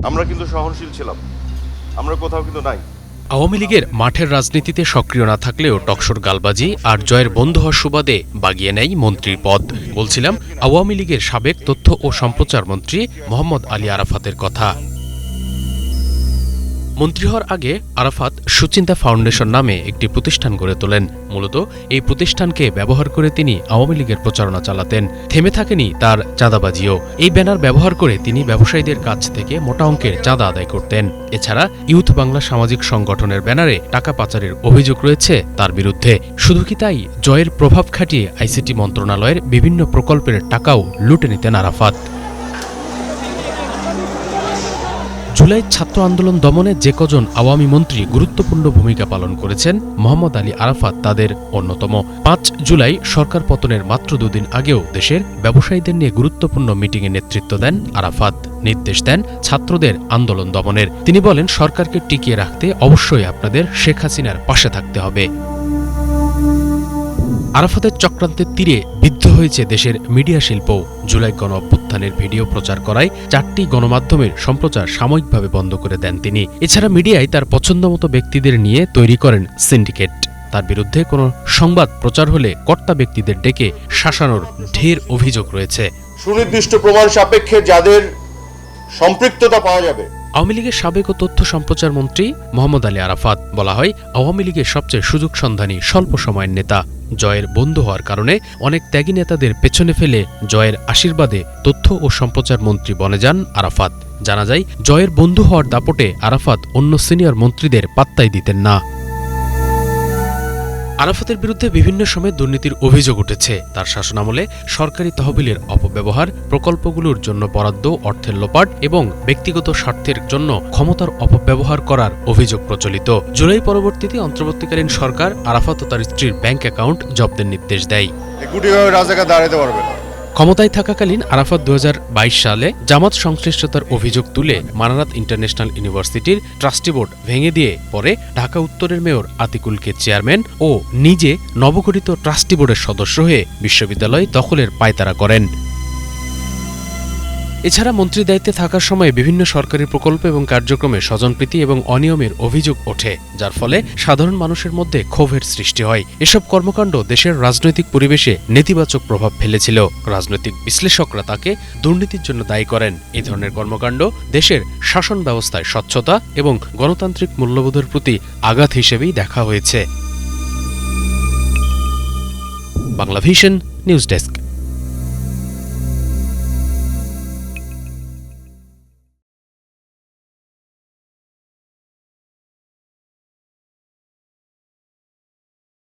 আমরা কিন্তু সহনশীল ছিলাম, আমরা কোথাও কিন্তু নাই। আওয়ামী লীগের মাঠের রাজনীতিতে সক্রিয় না থাকলেও টকশোর গালবাজি আর জয়ের বন্ধু হওয়ার সুবাদে বাগিয়ে নেয় মন্ত্রীর পদ। বলছিলাম আওয়ামী লীগের সাবেক তথ্য ও সম্প্রচার মন্ত্রী মোহাম্মদ আলী আরাফাতের কথা। মন্ত্রী হওয়ার আগে আরাফাত সুচিন্তা ফাউন্ডেশন নামে একটি প্রতিষ্ঠান গড়ে তোলেন। মূলত এই প্রতিষ্ঠানকে ব্যবহার করে তিনি আওয়ামী লীগের প্রচারণা চালাতেন। থেমে থাকেনি তার চাঁদাবাজিও। এই ব্যানার ব্যবহার করে তিনি ব্যবসায়ীদের কাছ থেকে মোটা অঙ্কের চাঁদা আদায় করতেন। এছাড়া ইউথ বাংলা সামাজিক সংগঠনের ব্যানারে টাকা পাচারের অভিযোগ রয়েছে তার বিরুদ্ধে। শুধু কি তাই, জয়ের প্রভাব খাটিয়ে আইসিটি মন্ত্রণালয়ের বিভিন্ন প্রকল্পের টাকাও লুটে নিতেন আরাফাত। জুলাই ছাত্র আন্দোলন দমনে যে কজন আওয়ামী মন্ত্রী গুরুত্বপূর্ণ ভূমিকা পালন করেছেন, মোহাম্মদ আলী আরাফাত তাদের অন্যতম। ৫ জুলাই সরকার পতনের মাত্র দুদিন আগেও দেশের ব্যবসায়ীদের নিয়ে গুরুত্বপূর্ণ মিটিংয়ে নেতৃত্ব দেন আরাফাত। নির্দেশ দেন ছাত্রদের আন্দোলন দমনের। তিনি বলেন, সরকারকে টিকিয়ে রাখতে অবশ্যই আপনাদের শেখ হাসিনার পাশে থাকতে হবে। আরাফাতের চক্রান্তের তীরে বিদ্ধ হয়েছে দেশের মিডিয়া শিল্প। জুলাই গণ অভ্যুত্থানের ভিডিও প্রচার করায় 4টি গণমাধ্যমের সম্প্রচার সাময়িকভাবে বন্ধ করে দেন তিনি। এছাড়া মিডিয়ায় তার পছন্দমতো ব্যক্তিদের নিয়ে তৈরি করেন সিন্ডিকেট। তার বিরুদ্ধে কোনো সংবাদ প্রচার হলে কর্তা ব্যক্তিদের ডেকে শাসানোর ঢের অভিযোগ রয়েছে। সুনির্দিষ্ট প্রমাণ সাপেক্ষে যাদের সম্পৃক্ততা পাওয়া যাবে। আওয়ামী লীগের সাবেক ও তথ্য সম্প্রচার মন্ত্রী মোহাম্মদ আলী আরাফাত বলা হয় আওয়ামী লীগের সবচেয়ে সুযোগ সন্ধানী স্বল্প সময়ের নেতা। জয়ের বন্ধু হওয়ার কারণে অনেক ত্যাগী নেতাদের পেছনে ফেলে জয়ের আশীর্বাদে তথ্য ও সম্প্রচার মন্ত্রী বনে যান আরাফাত। জানা যায়, জয়ের বন্ধু হওয়ার দাপটে আরাফাত অন্য সিনিয়র মন্ত্রীদের পাত্তাই দিতেন না। আরাফাতের বিরুদ্ধে বিভিন্ন সময় দুর্নীতির অভিযোগ উঠেছে। তার শাসনামলে সরকারি তহবিলের অপব্যবহার, প্রকল্পগুলোর জন্য বরাদ্দ অর্থের লোপাট এবং ব্যক্তিগত স্বার্থের জন্য ক্ষমতার অপব্যবহার করার অভিযোগ প্রচলিত। জুলাই পরবর্তীতে অন্তর্বর্তীকালীন সরকার আরাফাত ও তার স্ত্রীর ব্যাংক অ্যাকাউন্ট জব্দের নির্দেশ দেয়। ক্ষমতায় থাকাকালীন আরাফাত 2022 সালে জামাত সংশ্লিষ্টতার অভিযোগ তুলে মানারাত ইন্টারন্যাশনাল ইউনিভার্সিটির ট্রাস্টি বোর্ড ভেঙে দিয়ে পরে ঢাকা উত্তরের মেয়র আতিকুলকে চেয়ারম্যান ও নিজে নবগঠিত ট্রাস্টি বোর্ডের সদস্য হয়ে বিশ্ববিদ্যালয় দখলের পায়তারা করেন। এছাড়া মন্ত্রী দায়িত্বে থাকার সময় বিভিন্ন সরকারি প্রকল্প এবং কার্যক্রমে স্বজনপ্রীতি এবং অনিয়মের অভিযোগ ওঠে, যার ফলে সাধারণ মানুষের মধ্যে ক্ষোভের সৃষ্টি হয়। এসব কর্মকাণ্ড দেশের রাজনৈতিক পরিবেশে নেতিবাচক প্রভাব ফেলেছিল। রাজনৈতিক বিশ্লেষকরা তাকে দুর্নীতির জন্য দায়ী করেন। এই ধরনের কর্মকাণ্ড দেশের শাসন ব্যবস্থায় স্বচ্ছতা এবং গণতান্ত্রিক মূল্যবোধের প্রতি আঘাত হিসেবেই দেখা হয়েছে। Banglavision news desk.